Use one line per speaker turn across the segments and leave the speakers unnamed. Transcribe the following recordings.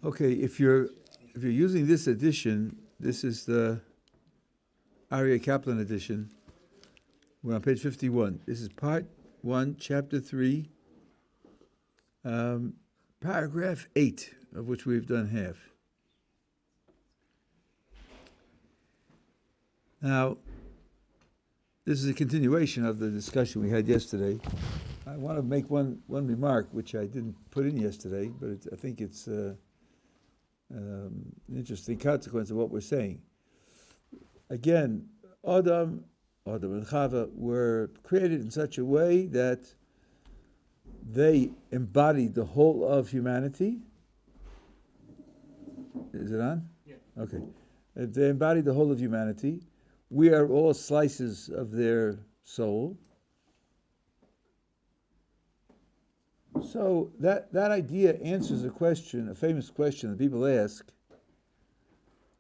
Okay, if you're using this edition, this is the Aryeh Kaplan edition. We're on page 51. This is part 1, chapter 3, paragraph 8, of which we've done half. Now, this is a continuation of the discussion we had yesterday. I want to make one remark, which I didn't put in yesterday, but I think it's an interesting consequence of what we're saying. Again, Adam and Chava were created in such a way that they embodied the whole of humanity. Is it on?
Yeah.
Okay. They embodied the whole of humanity. We are all slices of their soul. So that idea answers a question, a famous question that people ask.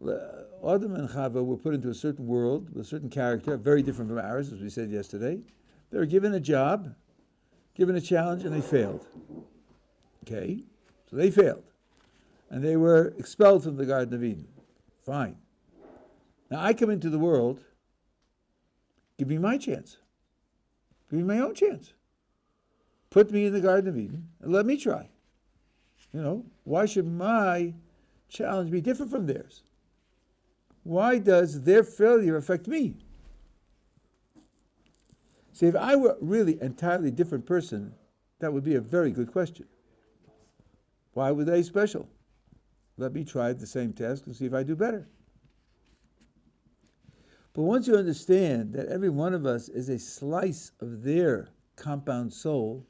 Adam and Chava were put into a certain world with a certain character, very different from ours, as we said yesterday. They were given a job, given a challenge, and they failed. Okay? So they failed. And they were expelled from the Garden of Eden. Fine. Now I come into the world, give me my chance. Give me my own chance. Put me in the Garden of Eden and let me try. Why should my challenge be different from theirs? Why does their failure affect me? See, if I were really an entirely different person, that would be a very good question. Why were they special? Let me try the same task and see if I do better. But once you understand that every one of us is a slice of their compound soul,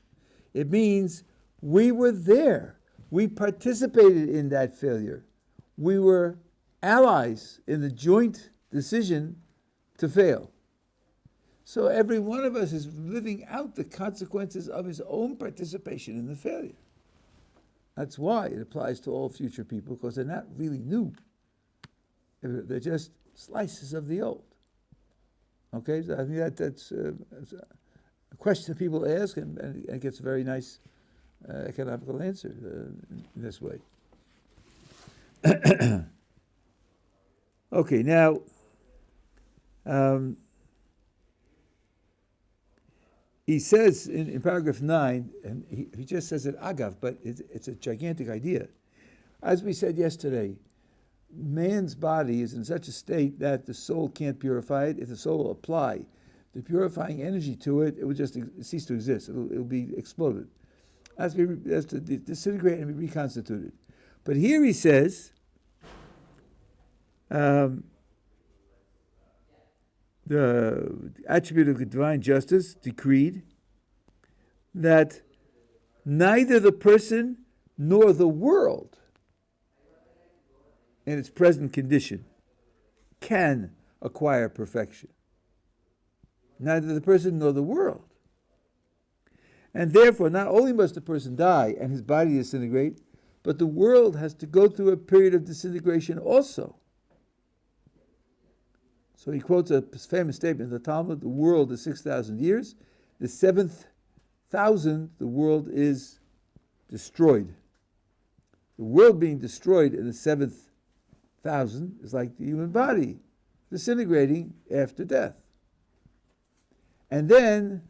it means we were there. We participated in that failure. We were allies in the joint decision to fail. So every one of us is living out the consequences of his own participation in the failure. That's why it applies to all future people, because they're not really new. They're just slices of the old. Okay, so I think that's a question that people ask, and it gets a very nice economical answer in this way. Okay, now, he says in paragraph 9, and he just says it agav, but it's a gigantic idea. As we said yesterday, man's body is in such a state that the soul can't purify it. If the soul will apply the purifying energy to it, it will just cease to exist. It'll be exploded. It has to disintegrate and be reconstituted. But here he says, the attribute of divine justice decreed that neither the person nor the world in its present condition can acquire perfection. Neither the person nor the world. And therefore, not only must the person die and his body disintegrate, but the world has to go through a period of disintegration also. So he quotes a famous statement in the Talmud: the world is 6,000 years. The 7,000, the world is destroyed. The world being destroyed in the 7,000 is like the human body disintegrating after death. And then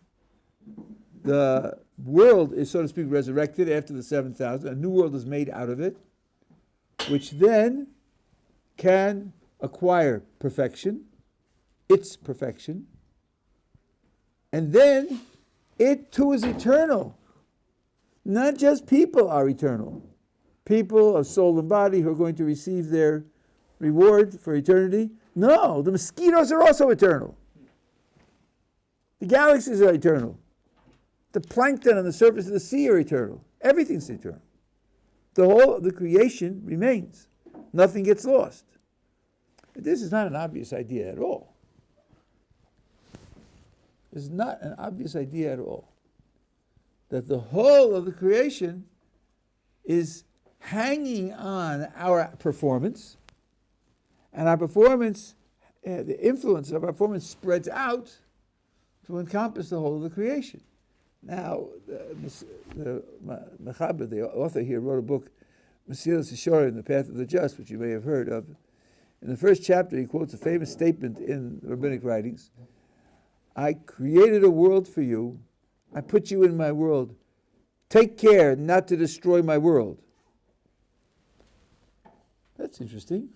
the world is, so to speak, resurrected after the 7,000. A new world is made out of it, which then can acquire perfection, its perfection, and then it too is eternal. Not just people are eternal. People of soul and body who are going to receive their reward for eternity. No, the mosquitoes are also eternal. The galaxies are eternal. The plankton on the surface of the sea are eternal. Everything's eternal. The whole of the creation remains. Nothing gets lost. This is not an obvious idea at all. It's not an obvious idea at all. That the whole of the creation is hanging on our performance, and our performance, the influence of our performance spreads out to encompass the whole of the creation. Now, the Mechaber, the author here, wrote a book Mesilas Yesharim, the path of the just, which you may have heard of. In the first chapter, he quotes a famous statement in the rabbinic writings. I created a world for you. I put you in my world. Take care not to destroy my world. That's interesting.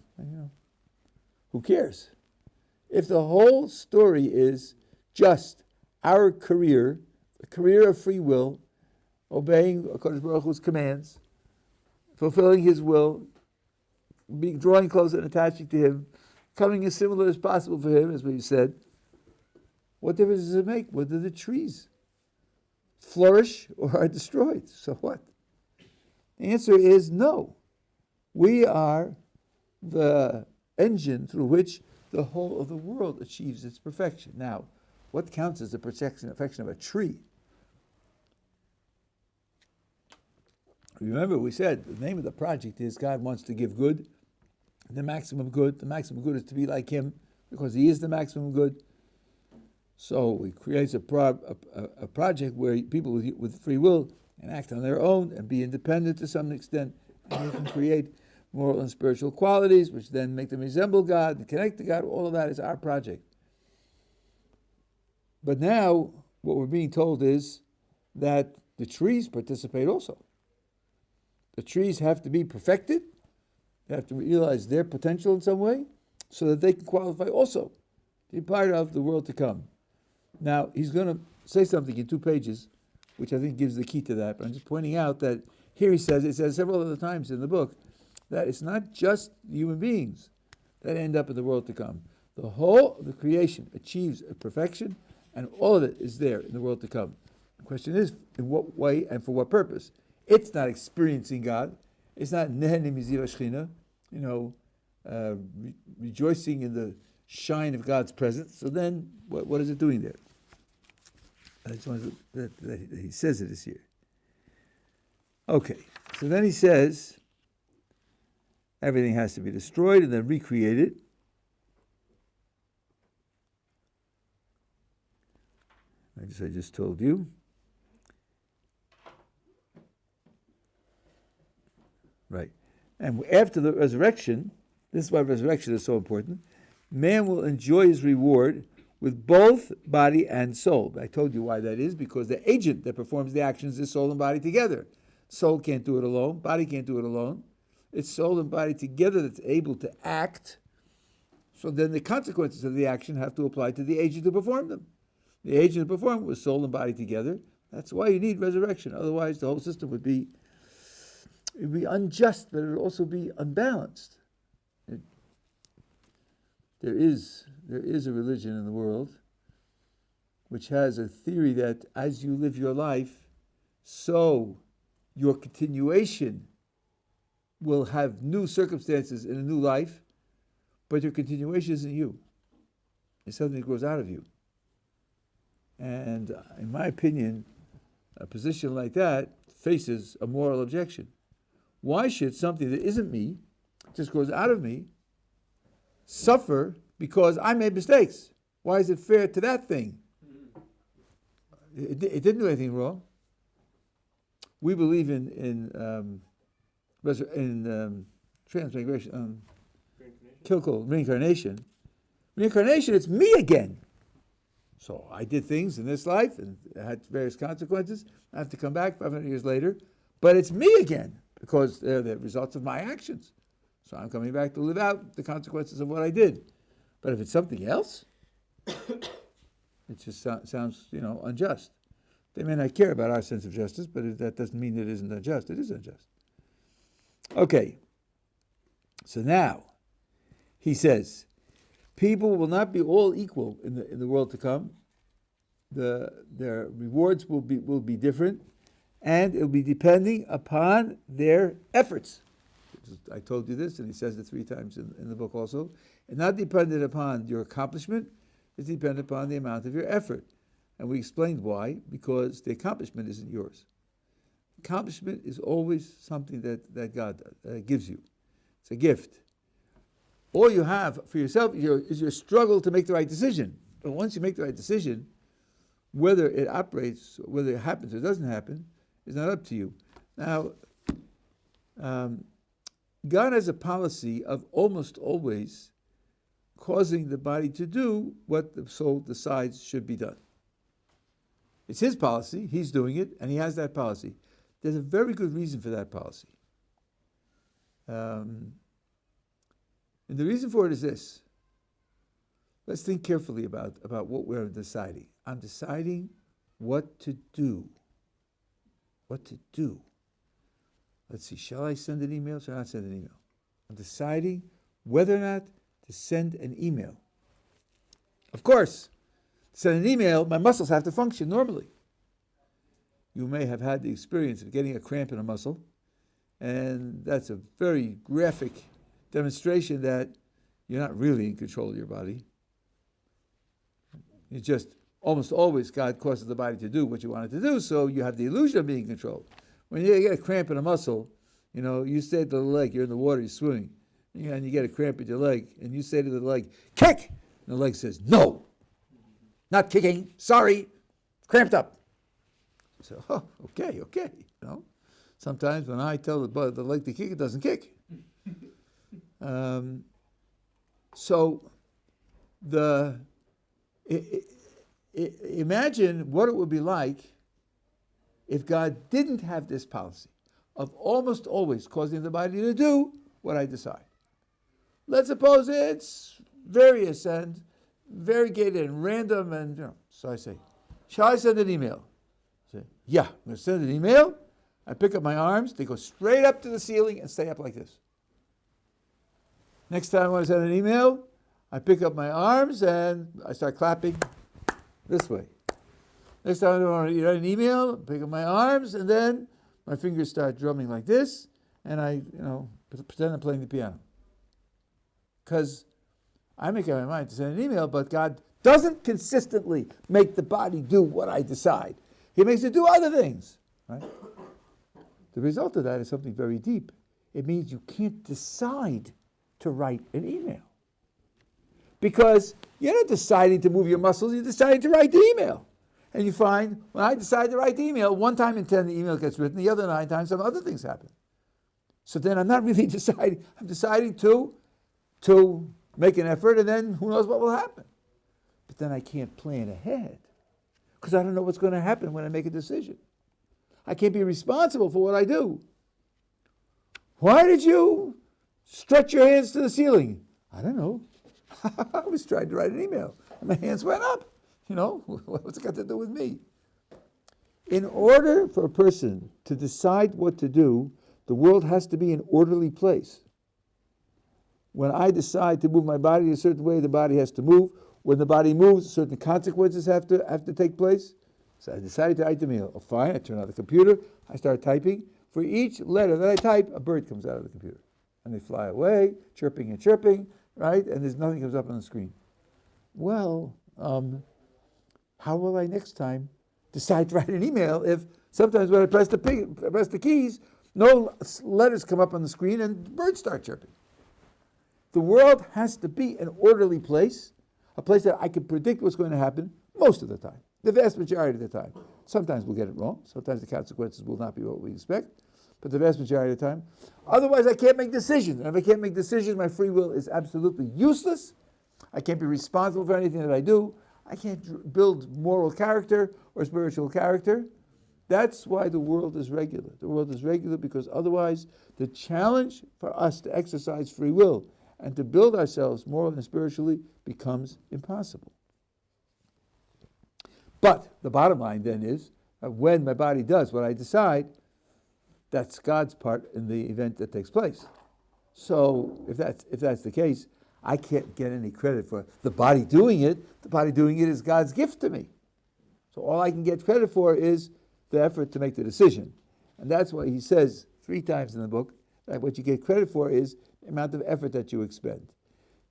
Who cares? If the whole story is just our career, a career of free will, obeying HaKadosh Baruch Hu's commands, fulfilling His will, drawing close and attaching to Him, becoming as similar as possible for Him, as we've said, what difference does it make whether the trees flourish or are destroyed? So what? The answer is no. We are the engine through which the whole of the world achieves its perfection. Now, what counts as the perfection of a tree? Remember, we said the name of the project is God wants to give good, the maximum good. The maximum good is to be like Him because He is the maximum good. So He creates a project where people with free will can act on their own and be independent to some extent, and they can create moral and spiritual qualities, which then make them resemble God and connect to God. All of that is our project. But now, what we're being told is that the trees participate also. The trees have to be perfected. They have to realize their potential in some way so that they can qualify also to be part of the world to come. Now, he's going to say something in 2 pages, which I think gives the key to that. But I'm just pointing out that here it says several other times in the book, that it's not just human beings that end up in the world to come. The whole of the creation achieves a perfection, and all of it is there in the world to come. The question is, in what way and for what purpose? It's not experiencing God. It's not nehene miziv hashchina, rejoicing in the shine of God's presence. So then, what is it doing there? I just wanted that he says it is here. Okay, so then he says, everything has to be destroyed and then recreated. I just told you. Right. And after the resurrection, this is why resurrection is so important, man will enjoy his reward with both body and soul. I told you why that is, because the agent that performs the actions is soul and body together. Soul can't do it alone. Body can't do it alone. It's soul and body together that's able to act. So then the consequences of the action have to apply to the agent who performed them. The agent who performed was soul and body together. That's why you need resurrection. Otherwise, the whole system would be unjust, but it would also be unbalanced. There is a religion in the world which has a theory that as you live your life, so your continuation will have new circumstances in a new life, but your continuation isn't you. It's something that grows out of you. And in my opinion, a position like that faces a moral objection. Why should something that isn't me, just grows out of me, suffer because I made mistakes? Why is it fair to that thing? It didn't do anything wrong. We believe in transmigration, reincarnation. Reincarnation, it's me again. So I did things in this life and it had various consequences. I have to come back 500 years later, but it's me again because they're the results of my actions. So I'm coming back to live out the consequences of what I did. But if it's something else, it just sounds, unjust. They may not care about our sense of justice, but that doesn't mean it isn't unjust. It is unjust. Okay. So now, he says, people will not be all equal in the world to come. Their rewards will be different, and it will be depending upon their efforts. I told you this, and he says it 3 times in the book also. And not dependent upon your accomplishment, it's dependent upon the amount of your effort. And we explained why, because the accomplishment isn't yours. Accomplishment is always something that God gives you. It's a gift. All you have for yourself is your struggle to make the right decision. But once you make the right decision, whether it operates, whether it happens or doesn't happen, is not up to you. Now, God has a policy of almost always causing the body to do what the soul decides should be done. It's his policy, he's doing it, and he has that policy. There's a very good reason for that policy. And the reason for it is this. Let's think carefully about what we're deciding. I'm deciding what to do. What to do. Let's see, shall I send an email? Shall I not send an email? I'm deciding whether or not to send an email. Of course, to send an email, my muscles have to function normally. You may have had the experience of getting a cramp in a muscle, and that's a very graphic demonstration that you're not really in control of your body. It's just almost always God causes the body to do what you want it to do, so you have the illusion of being controlled. When you get a cramp in a muscle, you say to the leg, you're in the water, you're swimming, and you get a cramp in your leg, and you say to the leg, kick! And the leg says, no, not kicking, sorry, cramped up. So, okay. Sometimes when I tell the leg to kick, it doesn't kick. Imagine what it would be like if God didn't have this policy of almost always causing the body to do what I decide. Let's suppose it's various and variegated and random, and so I say, shall I send an email? I say, yeah, I'm going to send an email. I pick up my arms, they go straight up to the ceiling and stay up like this. Next time I want to send an email, I pick up my arms and I start clapping this way. Next time I want to write an email, pick up my arms, and then my fingers start drumming like this, and I, pretend I'm playing the piano. Because I make up my mind to send an email, but God doesn't consistently make the body do what I decide. He makes it do other things, right? The result of that is something very deep. It means you can't decide to write an email. Because you're not deciding to move your muscles, you're deciding to write the email. And you find, when I decide to write the email, 1 time in 10 the email gets written, the other 9 times some other things happen. So then I'm not really deciding, I'm deciding to make an effort, and then who knows what will happen. But then I can't plan ahead, because I don't know what's going to happen when I make a decision. I can't be responsible for what I do. Why did you stretch your hands to the ceiling? I don't know. I was trying to write an email, and my hands went up. What's it got to do with me? In order for a person to decide what to do, the world has to be an orderly place. When I decide to move my body a certain way, the body has to move. When the body moves, certain consequences have to take place. So I decided to write the mail. Oh, fine, I turn on the computer, I start typing. For each letter that I type, a bird comes out of the computer. And they fly away, chirping and chirping, right? And there's nothing comes up on the screen. Well, how will I next time decide to write an email if sometimes when I press the keys, no letters come up on the screen and birds start chirping? The world has to be an orderly place, a place that I can predict what's going to happen most of the time, the vast majority of the time. Sometimes we'll get it wrong. Sometimes the consequences will not be what we expect, but the vast majority of the time. Otherwise, I can't make decisions. And if I can't make decisions, my free will is absolutely useless. I can't be responsible for anything that I do. I can't build moral character or spiritual character. That's why the world is regular. The world is regular because otherwise the challenge for us to exercise free will and to build ourselves morally and spiritually becomes impossible. But the bottom line then is that when my body does what I decide, that's God's part in the event that takes place. So if that's the case, I can't get any credit for the body doing it. The body doing it is God's gift to me. So all I can get credit for is the effort to make the decision. And that's why he says 3 times in the book that what you get credit for is the amount of effort that you expend.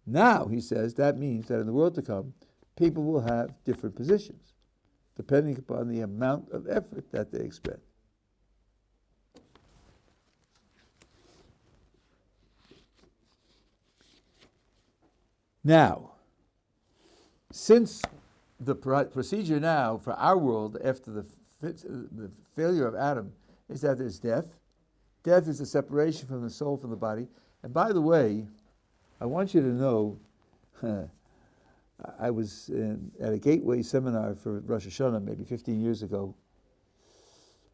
Now, he says, that means that in the world to come, people will have different positions, depending upon the amount of effort that they expend. Now, since the procedure now for our world after the failure of Adam is that there's death, Death is a separation from the soul from the body. And by the way, I want you to know, I was at a Gateway seminar for Rosh Hashanah maybe 15 years ago,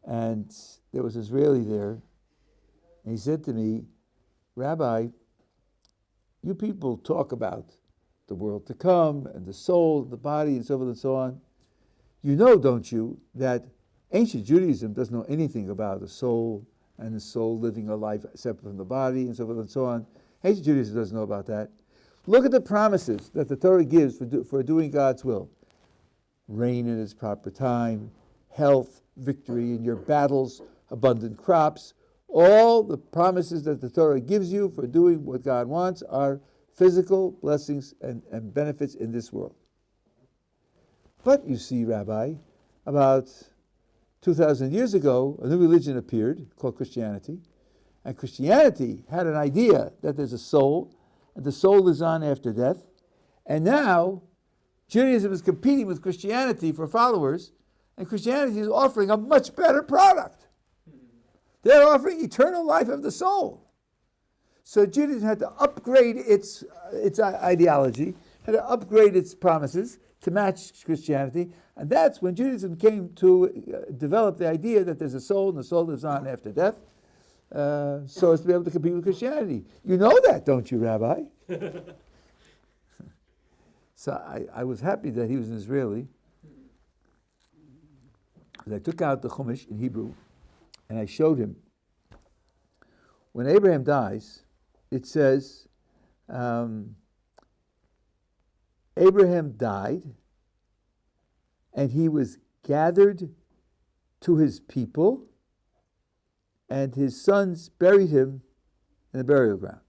and there was an Israeli there, and he said to me, Rabbi, you people talk about the world to come and the soul, the body, and so forth and so on. You know, don't you, that ancient Judaism doesn't know anything about the soul and the soul living a life separate from the body and so forth and so on. Ancient Judaism doesn't know about that. Look at the promises that the Torah gives for doing God's will. Rain in its proper time, health, victory in your battles, abundant crops. All the promises that the Torah gives you for doing what God wants are physical blessings and benefits in this world. But you see, Rabbi, about 2,000 years ago, a new religion appeared called Christianity. And Christianity had an idea that there's a soul, and the soul lives on after death. And now, Judaism is competing with Christianity for followers, and Christianity is offering a much better product. They're offering eternal life of the soul. So Judaism had to upgrade its ideology, had to upgrade its promises to match Christianity, and that's when Judaism came to develop the idea that there's a soul and the soul lives on after death, so as to be able to compete with Christianity. You know that, don't you, Rabbi? So I was happy that he was an Israeli. I took out the Chumash in Hebrew, and I showed him. When Abraham dies, it says, Abraham died, and he was gathered to his people, and his sons buried him in the burial ground.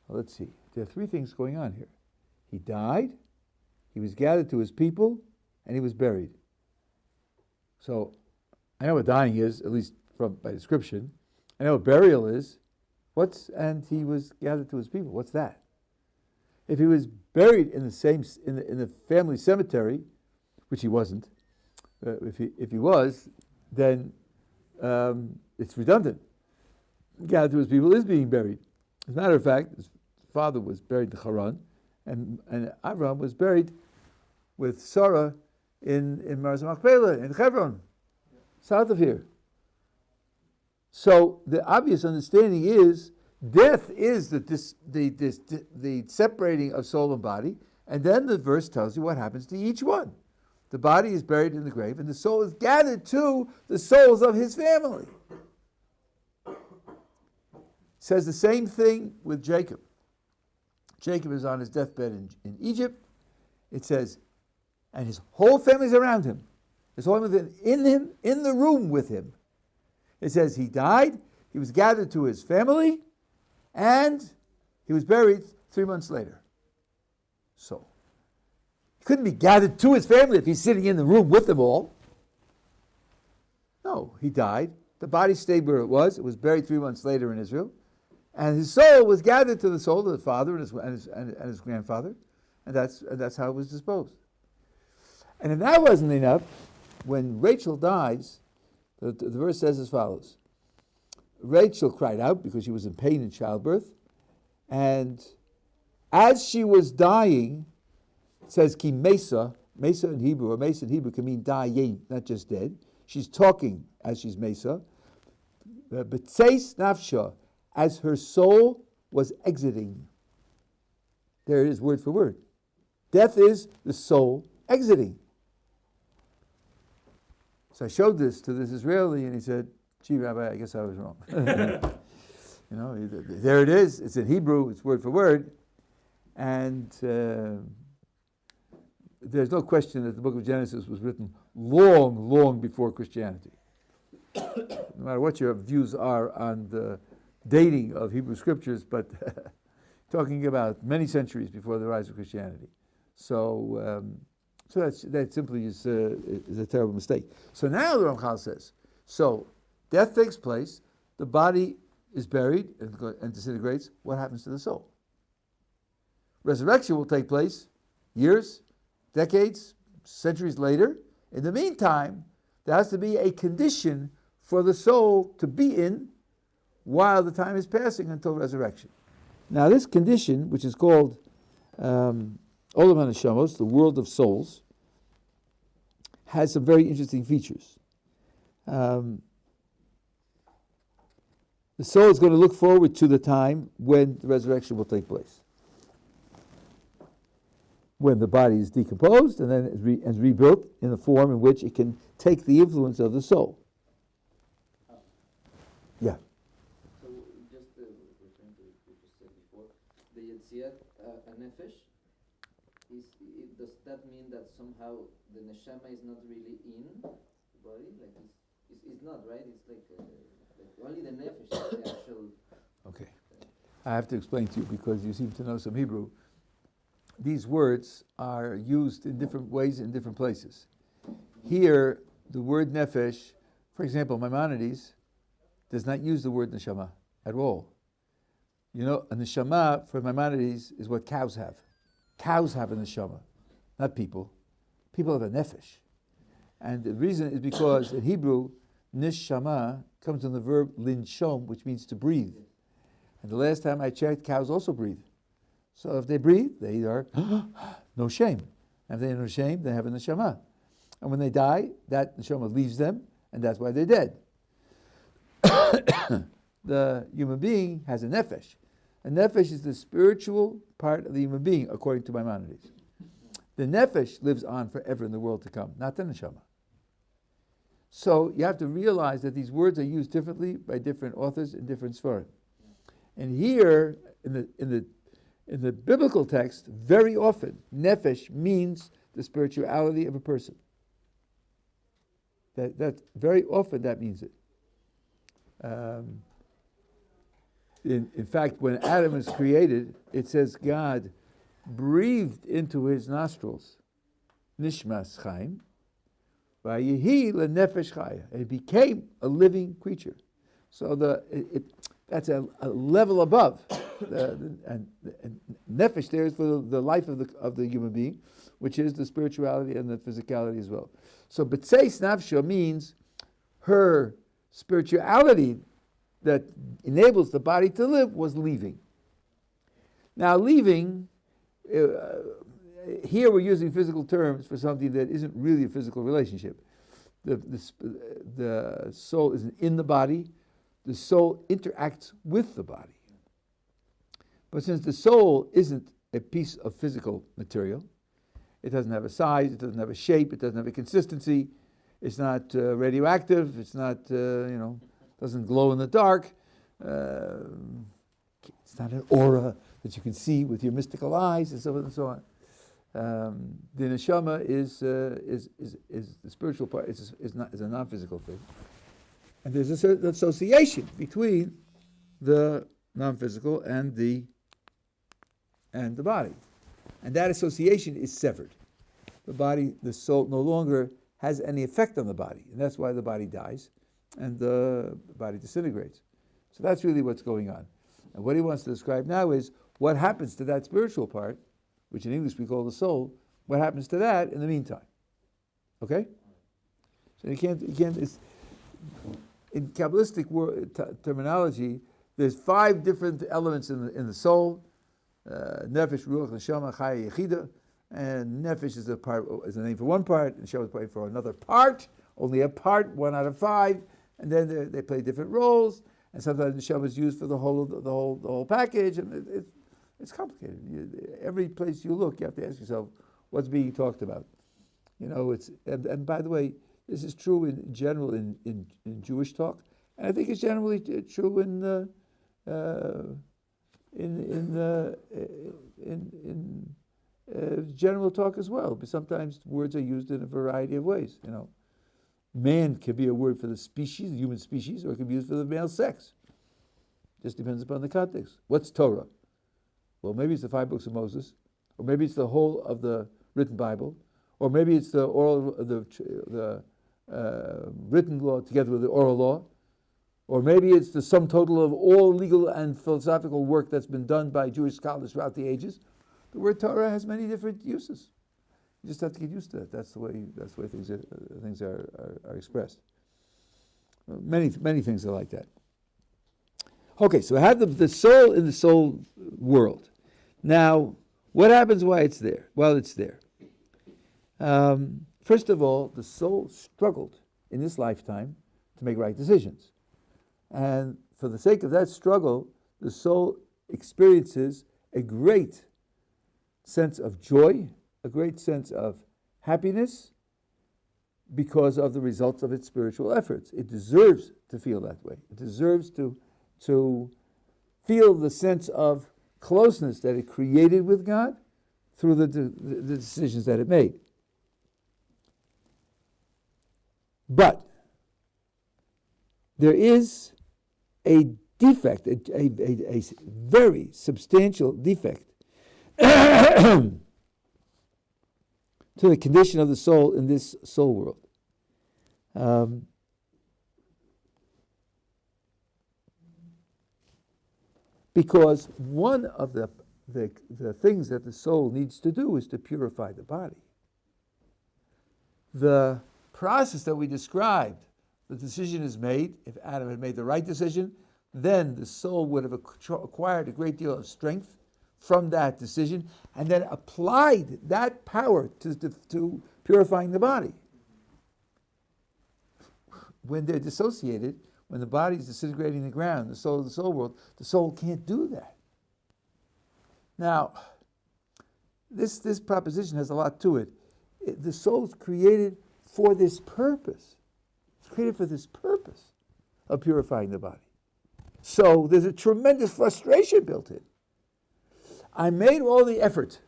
Well, let's see. There are three things going on here. He died, he was gathered to his people, and he was buried. So, I know what dying is, at least by description. I know what burial is. And he was gathered to his people. What's that? If he was buried in the family cemetery, which he wasn't, if he was, then it's redundant. Gathered to his people is being buried. As a matter of fact, his father was buried in Haran, and Avraham was buried with Sarah in Maras Machpelah, in Hebron, south of here. So the obvious understanding is death is the separating of soul and body, and then the verse tells you what happens to each one. The body is buried in the grave, and the soul is gathered to the souls of his family. It says the same thing with Jacob. Jacob is on his deathbed in Egypt. It says, and his whole family's around him. His whole family in him, in the room with him. It says he died, he was gathered to his family, and he was buried 3 months later. So, he couldn't be gathered to his family if he's sitting in the room with them all. No, he died. The body stayed where it was. It was buried 3 months later in Israel. And his soul was gathered to the soul of the father and his grandfather. And that's how it was disposed. And if that wasn't enough, when Rachel dies, the verse says as follows. Rachel cried out because she was in pain in childbirth. And as she was dying, it says ki mesa in Hebrew, or mesa in Hebrew can mean dying, not just dead. She's talking as she's mesa. B'tzeis nafsha, as her soul was exiting. There it is, word for word. Death is the soul exiting. So I showed this to this Israeli, and he said, gee, Rabbi, I guess I was wrong. There it is. It's in Hebrew. It's word for word. And there's no question that the book of Genesis was written long, long before Christianity. No matter what your views are on the dating of Hebrew scriptures, but talking about many centuries before the rise of Christianity. So that simply is a terrible mistake. So now the Ramchal says, so death takes place, the body is buried and disintegrates. What happens to the soul? Resurrection will take place years, decades, centuries later. In the meantime, there has to be a condition for the soul to be in while the time is passing until resurrection. Now this condition, which is called Olam HaNeshamos, the world of souls, has some very interesting features. The soul is going to look forward to the time when the resurrection will take place, when the body is decomposed and then is rebuilt in a form in which it can take the influence of the soul. Yeah.
So just referring to what you just said before, the Yetziat Nefesh, does that mean that somehow the neshama is not really in the body? Like it's not, right? It's like only the nefesh is the actual.
Okay. I have to explain to you because you seem to know some Hebrew. These words are used in different ways in different places. Here, the word nefesh, for example, Maimonides does not use the word neshama at all. You know, a neshama for Maimonides is what cows have. Cows have a neshama, not people. People have a nefesh. And the reason is because in Hebrew, neshama comes from the verb linshom, which means to breathe. And the last time I checked, cows also breathe. So if they breathe, they are no shame. And if they have no shame, they have a neshama. And when they die, that neshama leaves them, and that's why they're dead. The human being has a nefesh. A nefesh is the spiritual part of the human being, according to Maimonides. The nefesh lives on forever in the world to come, not the neshama. So you have to realize that these words are used differently by different authors in different svarim. And here, in the biblical text, very often, nefesh means the spirituality of a person. That very often that means it. In fact, when Adam was created, it says God breathed into his nostrils nishmas chaim, vayehi lenefesh chaya, and it became a living creature. So that's a level above. And nefesh there is for the life of the human being, which is the spirituality and the physicality as well. So betzeis nafsha means her spirituality that enables the body to live was leaving. Now leaving, here we're using physical terms for something that isn't really a physical relationship. The soul isn't in the body. The soul interacts with the body. But since the soul isn't a piece of physical material, it doesn't have a size, it doesn't have a shape, it doesn't have a consistency, it's not radioactive, it's not, doesn't glow in the dark, it's not an aura that you can see with your mystical eyes, and so on and so on. The neshama is the spiritual part, is a non-physical thing. And there's a certain association between the non-physical and the body. And that association is severed. The soul no longer has any effect on the body. And that's why the body dies and the body disintegrates. So that's really what's going on. And what he wants to describe now is what happens to that spiritual part, which in English we call the soul, what happens to that in the meantime. Okay? So you can't in Kabbalistic terminology, there's 5 different elements in the soul. Nefesh, Ruach, Neshama, Chaya, Yechida. And Nefesh is a name for one part, Neshama is a name for another part, only a part, 1 out of 5. And then they play different roles. And sometimes Neshama is used for the whole package. And it's complicated. Every place you look, you have to ask yourself, what's being talked about? And by the way, this is true in general in Jewish talk, and I think it's generally true in general talk as well. But sometimes words are used in a variety of ways. Man can be a word for the species, the human species, or it can be used for the male sex. Just depends upon the context. What's Torah? Well, maybe it's the 5 books of Moses, or maybe it's the whole of the written Bible, or maybe it's the written law together with the oral law, or maybe it's the sum total of all legal and philosophical work that's been done by Jewish scholars throughout the ages. The word Torah has many different uses. You just have to get used to it. That's the way things are expressed. Many things are like that. Okay, so I have the soul in the soul world. Now, what happens while it's there? Well, it's there. First of all, the soul struggled in this lifetime to make right decisions. And for the sake of that struggle, the soul experiences a great sense of joy, a great sense of happiness, because of the results of its spiritual efforts. It deserves to feel that way. It deserves to feel the sense of closeness that it created with God through the decisions that it made. But there is a defect, a very substantial defect to the condition of the soul in this soul world. Because one of the things that the soul needs to do is to purify the body. The process that we described, the decision is made. If Adam had made the right decision, then the soul would have acquired a great deal of strength from that decision, and then applied that power to purifying the body. When they're dissociated, when the body is disintegrating in the ground, the soul of the soul world, the soul can't do that. Now, this proposition has a lot to it. The soul is created for this purpose. It's created for this purpose of purifying the body. So there's a tremendous frustration built in. I made all the effort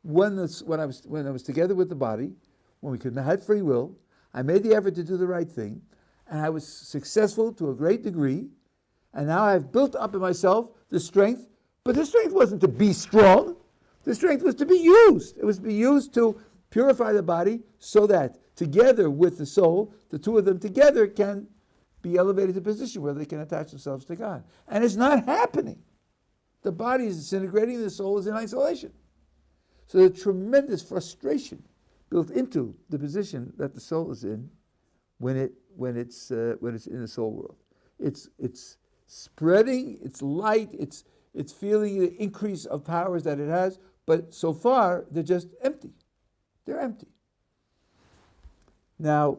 when I was together with the body, when we could have free will. I made the effort to do the right thing, and I was successful to a great degree. And now I've built up in myself the strength, but the strength wasn't to be strong. The strength was to be used. It was to be used to purify the body so that together with the soul, the two of them together can be elevated to a position where they can attach themselves to God. And it's not happening. The body is disintegrating, the soul is in isolation. So there's tremendous frustration built into the position that the soul is in when it's in the soul world. It's spreading its light, it's feeling the increase of powers that it has, but so far they're just empty. They're empty. Now,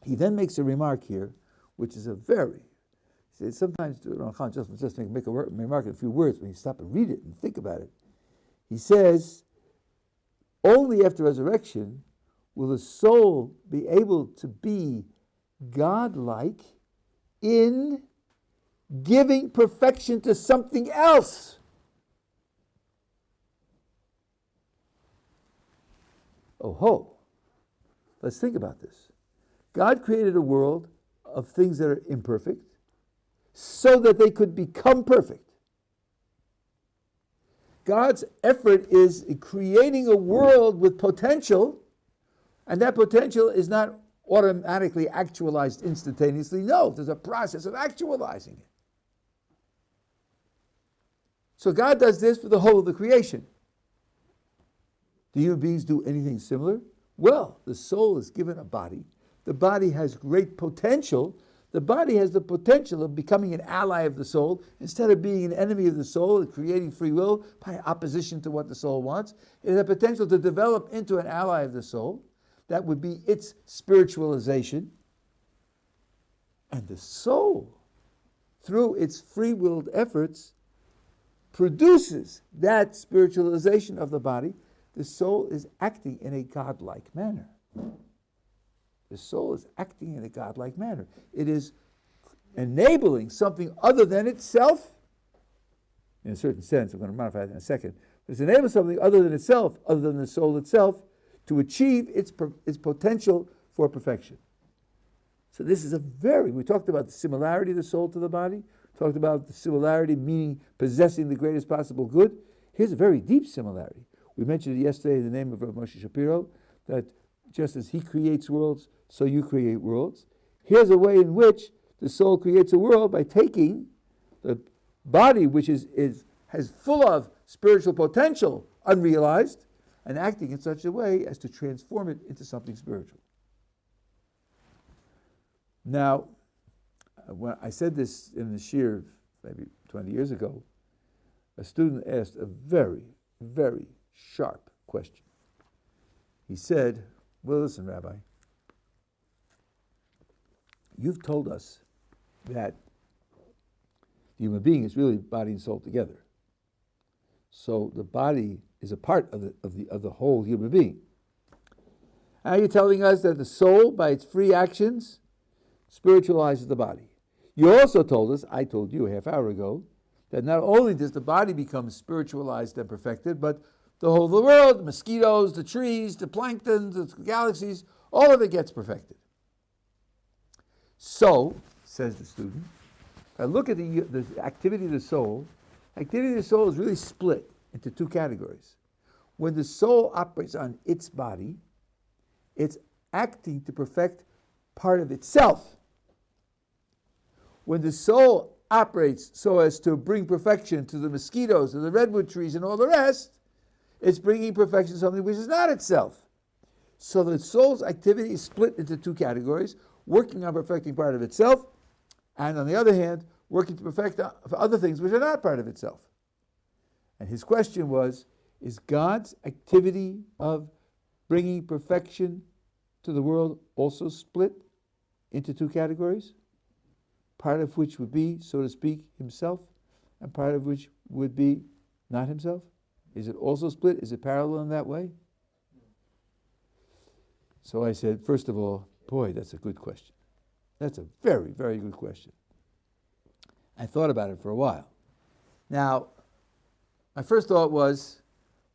he then makes a remark here, which is sometimes just make a remark in a few words when you stop and read it and think about it. He says, only after resurrection will the soul be able to be godlike in giving perfection to something else. Oh ho! Let's think about this. God created a world of things that are imperfect so that they could become perfect. God's effort is in creating a world with potential, and that potential is not automatically actualized instantaneously. No, there's a process of actualizing it. So God does this for the whole of the creation. Do human beings do anything similar? Well, the soul is given a body. The body has great potential. The body has the potential of becoming an ally of the soul instead of being an enemy of the soul and creating free will by opposition to what the soul wants. It has the potential to develop into an ally of the soul. That would be its spiritualization. And the soul, through its free-willed efforts, produces that spiritualization of the body. The soul is acting in a godlike manner. The soul is acting in a godlike manner. It is enabling something other than itself, in a certain sense. I'm going to modify that in a second. But it's enabling something other than itself, other than the soul itself, to achieve its potential for perfection. So this is we talked about the similarity of the soul to the body, talked about the similarity meaning possessing the greatest possible good. Here's a very deep similarity. We mentioned it yesterday in the name of Rabbi Moshe Shapiro, that just as he creates worlds, so you create worlds. Here's a way in which the soul creates a world by taking the body, which has full of spiritual potential, unrealized, and acting in such a way as to transform it into something spiritual. Now, when I said this in the shir maybe 20 years ago, a student asked a very, very sharp question. He said, well, listen, Rabbi, you've told us that the human being is really body and soul together. So the body is a part of the whole human being. Now you're telling us that the soul, by its free actions, spiritualizes the body. You also told us, I told you a half hour ago, that not only does the body become spiritualized and perfected, but the whole of the world, the mosquitoes, the trees, the plankton, the galaxies, all of it gets perfected. So, says the student, if I look at the activity of the soul, activity of the soul is really split into two categories. When the soul operates on its body, it's acting to perfect part of itself. When the soul operates so as to bring perfection to the mosquitoes and the redwood trees and all the rest, it's bringing perfection to something which is not itself. So the soul's activity is split into two categories, working on perfecting part of itself, and on the other hand, working to perfect other things which are not part of itself. And his question was, is God's activity of bringing perfection to the world also split into two categories? Part of which would be, so to speak, himself, and part of which would be not himself? Is it also split? Is it parallel in that way? So I said, first of all, boy, that's a good question. That's a very, very good question. I thought about it for a while. Now, my first thought was,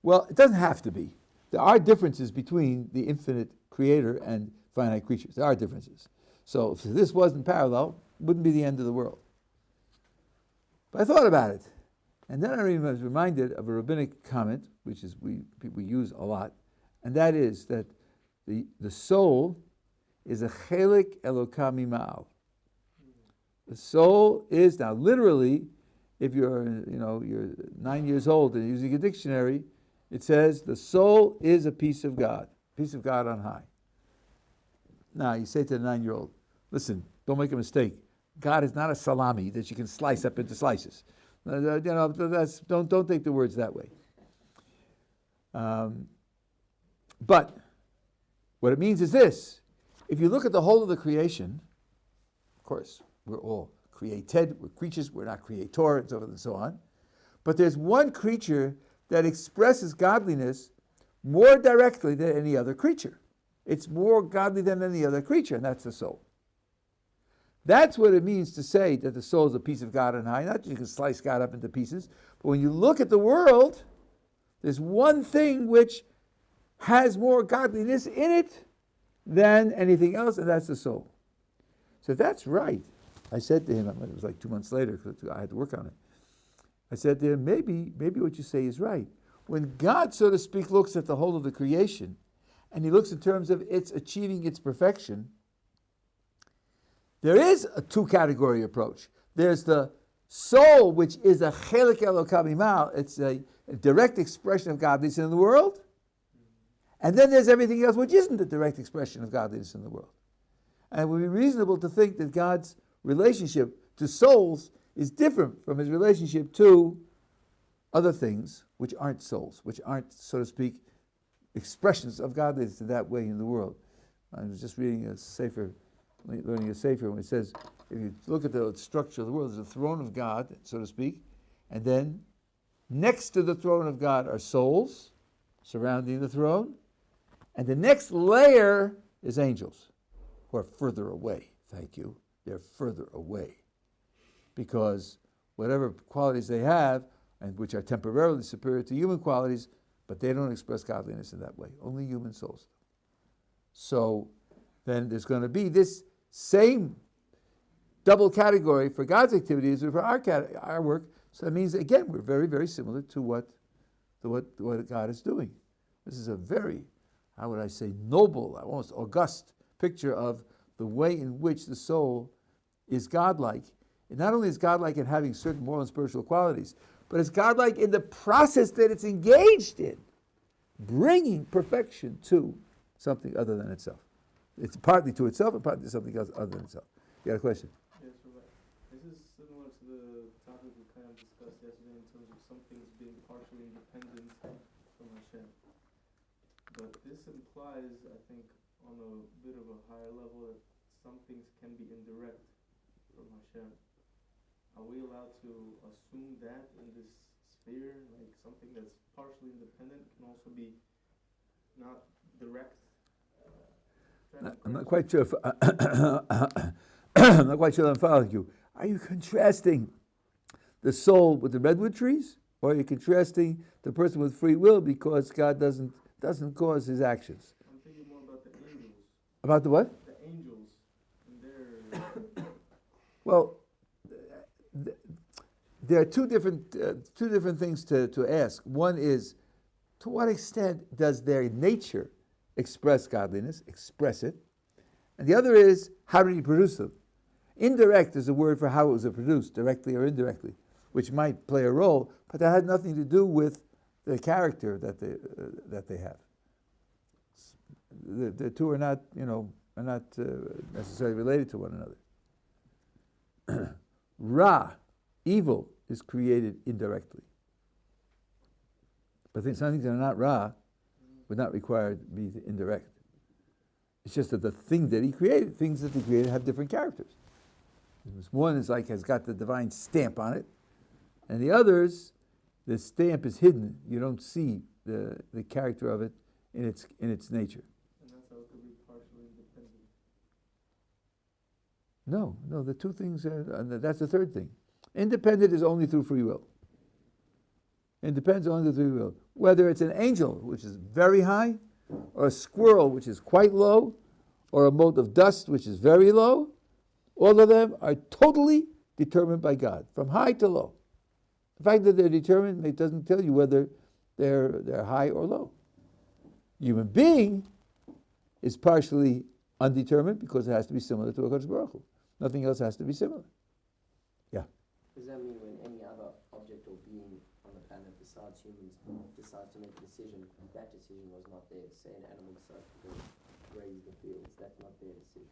well, it doesn't have to be. There are differences between the infinite creator and finite creatures. There are differences. So if this wasn't parallel, it wouldn't be the end of the world. But I thought about it. And then I was reminded of a rabbinic comment, which is we use a lot, and that is that the soul is a chelik elokah mima'al. The soul is, now literally, if you're 9 years old and using a dictionary, it says the soul is a piece of God on high. Now you say to the 9-year-old, listen, don't make a mistake. God is not a salami that you can slice up into slices. Don't take the words that way. But what it means is this: if you look at the whole of the creation, of course, we're all created, we're creatures, we're not creator, and so forth and so on. But there's one creature that expresses godliness more directly than any other creature. It's more godly than any other creature, and that's the soul. That's what it means to say that the soul is a piece of God on high. Not that you can slice God up into pieces, but when you look at the world, there's one thing which has more godliness in it than anything else, and that's the soul. So if that's right, I said to him, it was like 2 months later because I had to work on it. I said to him, maybe what you say is right. When God, so to speak, looks at the whole of the creation, and he looks in terms of its achieving its perfection, there is a two-category approach. There's the soul, which is a chelik elokah mima'al. It's a direct expression of godliness in the world. And then there's everything else which isn't a direct expression of godliness in the world. And it would be reasonable to think that God's relationship to souls is different from his relationship to other things which aren't souls, which aren't, so to speak, expressions of godliness in that way in the world. I was just reading a sefer, learning a sefer, when it says, if you look at the structure of the world, there's a throne of God, so to speak, and then next to the throne of God are souls surrounding the throne, and the next layer is angels, who are further away. Thank you. They're further away. Because whatever qualities they have, and which are temporarily superior to human qualities, but they don't express godliness in that way. Only human souls do. So then there's going to be this same double category for God's activities and for our work. So that means, again, we're very, very similar to what God is doing. This is a very, how would I say, noble, almost august picture of the way in which the soul is godlike. It not only is godlike in having certain moral and spiritual qualities, but it's godlike in the process that it's engaged in, bringing perfection to something other than itself. It's partly to itself and partly to something else other than itself. You got a question?
Yes, Rabbi. This is similar to the topic we kind of discussed yesterday in terms of some things being partially independent from Hashem. But this implies, I think, on a bit of a higher level, that some things can be indirect from Hashem. Are we allowed to assume that in this sphere, like something that's partially independent can also be not direct?
I'm not quite sure. I'm not quite sure I'm following you. Are you contrasting the soul with the redwood trees, or are you contrasting the person with free will because God doesn't cause his actions?
I'm thinking more about the angels.
About the what?
The angels and their.
Well, there are two different things to ask. One is, to what extent does their nature express godliness, express it? And the other is, how did he produce them? Indirect is a word for how it was produced, directly or indirectly, which might play a role, but that had nothing to do with the character that they have. The two are not necessarily related to one another. Ra, evil, is created indirectly. But some things that are not Ra would not require to be indirect. It's just that the thing that he created, things that he created have different characters. One is has got the divine stamp on it, and the others, the stamp is hidden. You don't see the character of it in its nature.
And that's how it could be partially independent.
No, the two things that's the third thing. Independent is only through free will. It depends on the free will. Whether it's an angel, which is very high, or a squirrel, which is quite low, or a mote of dust, which is very low, all of them are totally determined by God, from high to low. The fact that they're determined, it doesn't tell you whether they're high or low. Human being is partially undetermined because it has to be similar to a Kodesh Baruch Hu. Nothing else has to be similar. Yeah.
Does that mean when any other object or being on the planet besides humans decides to make a decision, that decision was not theirs? Say an animal decides to graze the fields, that's not their decision.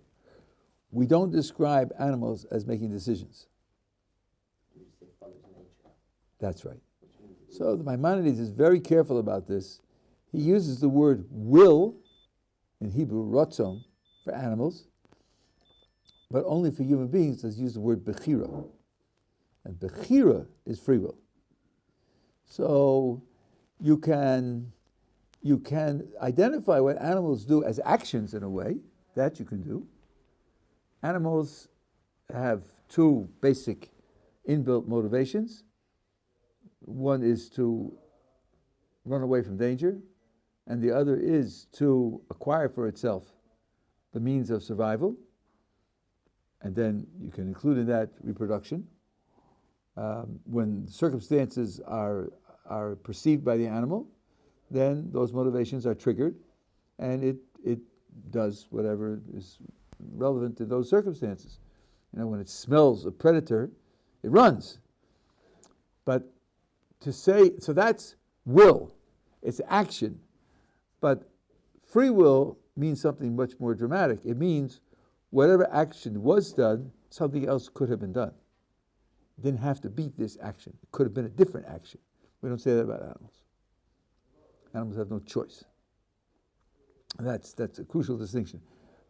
We don't describe animals as making decisions.
You just say follows nature.
That's right.
Which means
So the Maimonides is very careful about this. He uses the word will, in Hebrew, rotzon, for animals, but only for human beings does he use the word bechira. And bechira is free will. So you can identify what animals do as actions in a way, that you can do. Animals have two basic inbuilt motivations. One is to run away from danger, and the other is to acquire for itself the means of survival. And then you can include in that reproduction. When circumstances are perceived by the animal, then those motivations are triggered, and it does whatever is relevant to those circumstances. When it smells a predator, it runs. But to say, so that's will, it's action. But free will means something much more dramatic. It means whatever action was done, something else could have been done. It didn't have to be this action. It could have been a different action. We don't say that about animals. Animals have no choice. And that's a crucial distinction.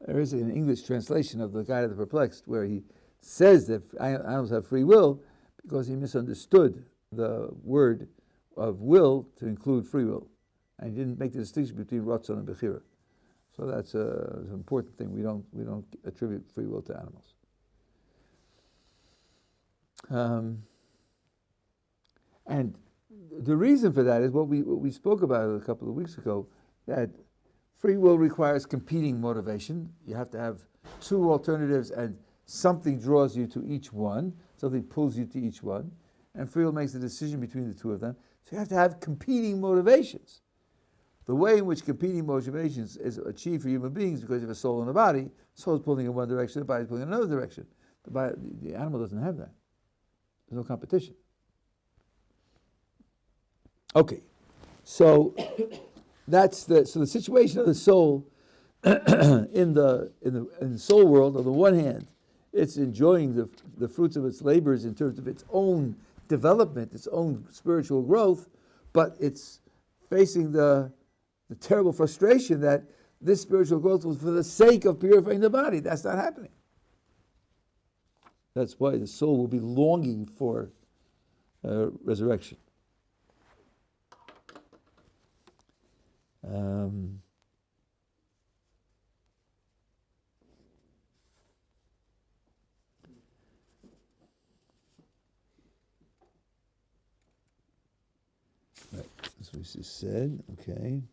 There is an English translation of the Guide of the Perplexed where he says that animals have free will because he misunderstood the word of will to include free will. And he didn't make the distinction between Ratzon and Bechira. So that's an important thing. We don't attribute free will to animals. And the reason for that is what we spoke about a couple of weeks ago, that free will requires competing motivation. You have to have two alternatives and something draws you to each one, something pulls you to each one, and free will makes the decision between the two of them. So you have to have competing motivations. The way in which competing motivations is achieved for human beings, because you have a soul and a body, the soul is pulling in one direction, the body is pulling in another direction. The animal doesn't have that. There's no competition. Okay, so that's the situation of the soul in the soul world. On the one hand, It's enjoying the fruits of its labors in terms of its own development, its own spiritual growth, but it's facing the terrible frustration that this spiritual growth was for the sake of purifying the body. That's not happening. That's why the soul will be longing for resurrection. Right, that's what she said. Okay.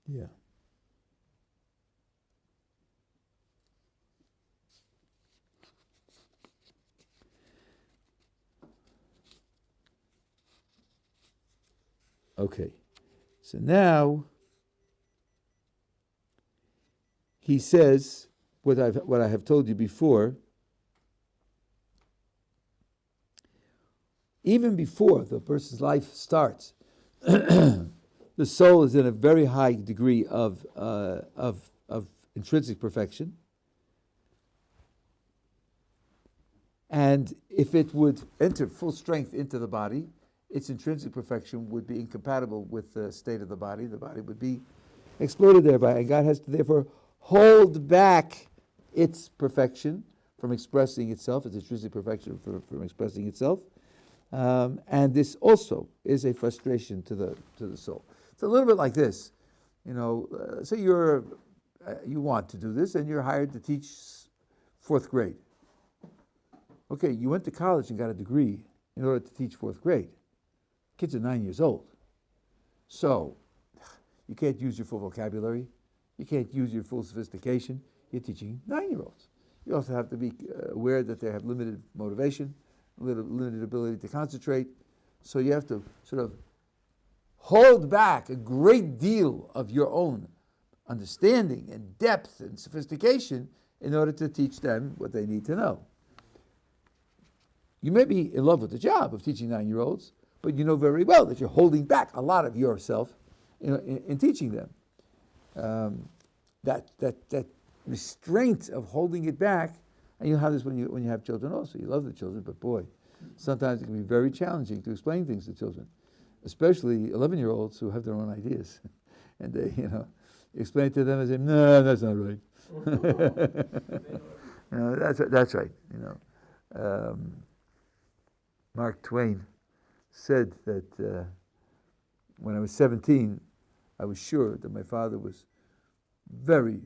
Yeah. Okay. So now he says what I have told you before. Even before the person's life starts, the soul is in a very high degree of intrinsic perfection. And if it would enter full strength into the body, its intrinsic perfection would be incompatible with the state of the body. The body would be exploded thereby. And God has to therefore hold back its perfection from expressing itself, its intrinsic perfection from expressing itself. And this also is a frustration to the soul. It's a little bit like this. Say you want to do this and you're hired to teach fourth grade. Okay, you went to college and got a degree in order to teach fourth grade. Kids are 9 years old. So you can't use your full vocabulary. You can't use your full sophistication. You're teaching 9-year-olds. You also have to be aware that they have limited motivation, limited ability to concentrate. So you have to sort of hold back a great deal of your own understanding and depth and sophistication in order to teach them what they need to know. You may be in love with the job of teaching 9-year-olds, but you know very well that you're holding back a lot of yourself in teaching them. That restraint of holding it back, and you have this when you have children also. You love the children, but boy, sometimes it can be very challenging to explain things to children, especially 11-year-olds who have their own ideas, and they explain to them and say, "No, that's not right." That's right. Mark Twain said that when I was 17, I was sure that my father was very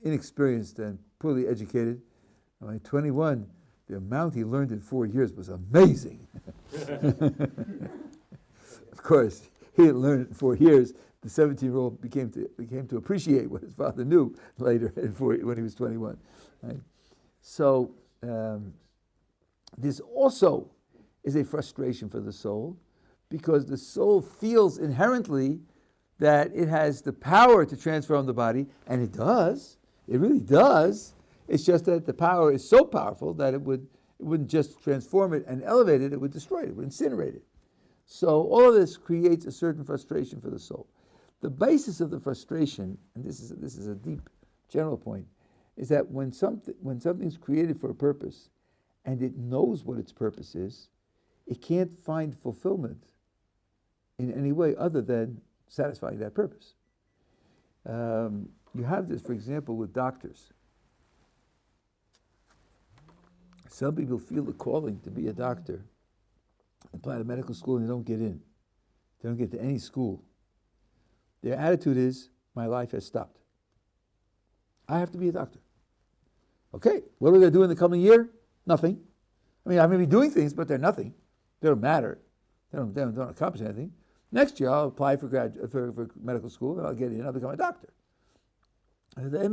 inexperienced and poorly educated. And by 21, the amount he learned in 4 years was amazing. Of course, he didn't learn it in 4 years. The 17-year-old became to appreciate what his father knew later when he was 21. Right? So this also is a frustration for the soul, because the soul feels inherently that it has the power to transform the body, and it does. It really does. It's just that the power is so powerful that it wouldn't just transform it and elevate it, it would destroy it, it would incinerate it. So all of this creates a certain frustration for the soul. The basis of the frustration, and this is a deep general point, is that when something's created for a purpose and it knows what its purpose is, it can't find fulfillment in any way other than satisfying that purpose. You have this, for example, with doctors. Some people feel the calling to be a doctor, apply to medical school, and they don't get in. They don't get to any school. Their attitude is, my life has stopped. I have to be a doctor. Okay, what are they going to do in the coming year? Nothing. I mean, I'm going to be doing things, but they're nothing. They don't matter. They don't accomplish anything. Next year, I'll apply for medical school, and I'll get in. I'll become a doctor. And they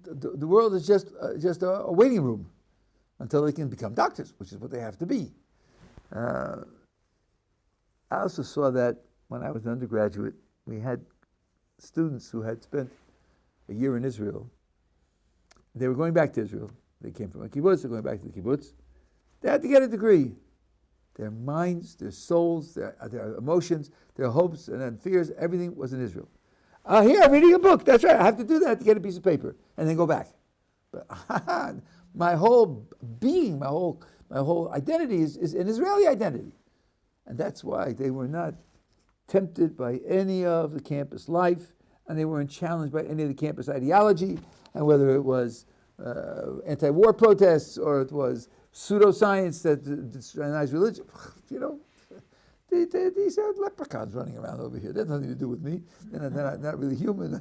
the world is just a waiting room until they can become doctors, which is what they have to be. I also saw that when I was an undergraduate, we had students who had spent a year in Israel. They were going back to Israel. they came from a kibbutz, they're going back to the kibbutz. They had to get a degree. Their minds, their souls, their emotions, their hopes and then fears, everything was in Israel. Here, I'm reading a book. That's right. I have to do that to get a piece of paper and then go back. But my whole being, my whole identity is an Israeli identity. And that's why they were not tempted by any of the campus life, and they weren't challenged by any of the campus ideology, and whether it was anti-war protests or it was pseudoscience that destroys religion, these are leprechauns running around over here. That has nothing to do with me. They're not really human.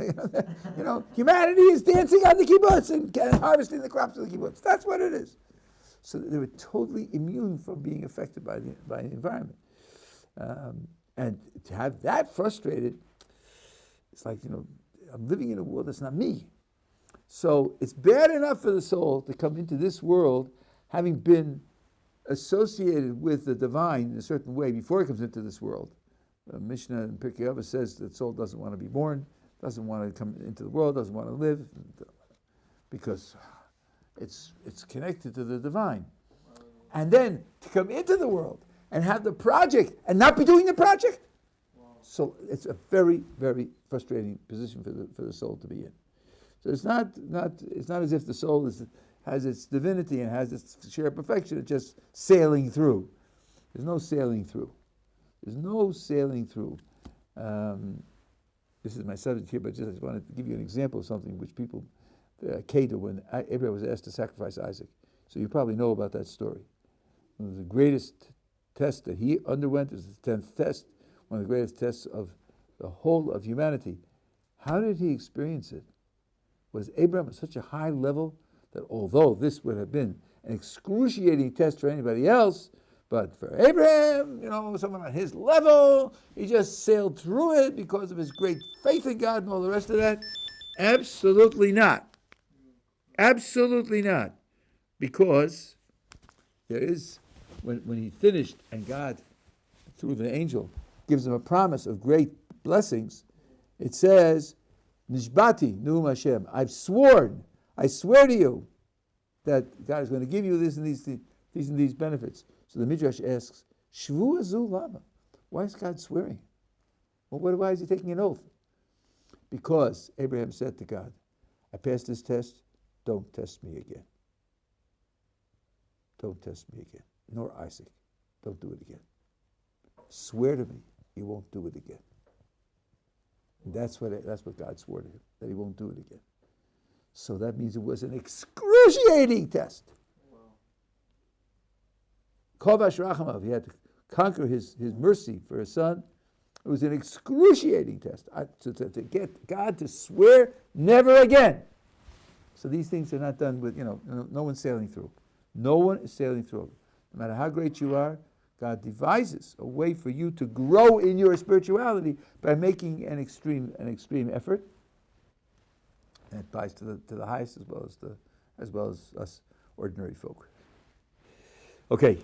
Humanity is dancing on the kibbutz and harvesting the crops of the kibbutz. That's what it is. So they were totally immune from being affected by the environment. And to have that frustrated, it's like, I'm living in a world that's not me. So it's bad enough for the soul to come into this world having been associated with the divine in a certain way before it comes into this world. Mishnah in Pirkei Avos says that the soul doesn't want to be born, doesn't want to come into the world, doesn't want to live, because it's connected to the divine. And then to come into the world and have the project and not be doing the project. So it's a very, very frustrating position for the soul to be in. So it's not as if the soul has its divinity and has its share of perfection. It's just sailing through. There's no sailing through. There's no sailing through. This is my subject here, but I just wanted to give you an example of something which people, Kedah, when Abraham was asked to sacrifice Isaac. So you probably know about that story. One of the greatest tests that he underwent is the 10th test, one of the greatest tests of the whole of humanity. How did he experience it? Was Abraham at such a high level that although this would have been an excruciating test for anybody else, but for Abraham, someone on his level, he just sailed through it because of his great faith in God and all the rest of that? Absolutely not. Absolutely not. Because there is, when he finished and God, through the angel, gives him a promise of great blessings, it says, Nishbati, Nu'um Hashem, I swear to you that God is going to give you this and these benefits. So the Midrash asks, Shvu azu lama? Why is God swearing? Well, why is he taking an oath? Because Abraham said to God, I passed this test, don't test me again. Don't test me again. Nor Isaac. Don't do it again. Swear to me you won't do it again. And that's what God swore to him, that he won't do it again. So that means it was an excruciating test. Kovash Rachamav, he had to conquer his mercy for his son. It was an excruciating test to get God to swear never again. So these things are not done with, no one's sailing through. No one is sailing through. No matter how great you are, God devises a way for you to grow in your spirituality by making an extreme effort. And it applies to the highest as well as us ordinary folk. Okay.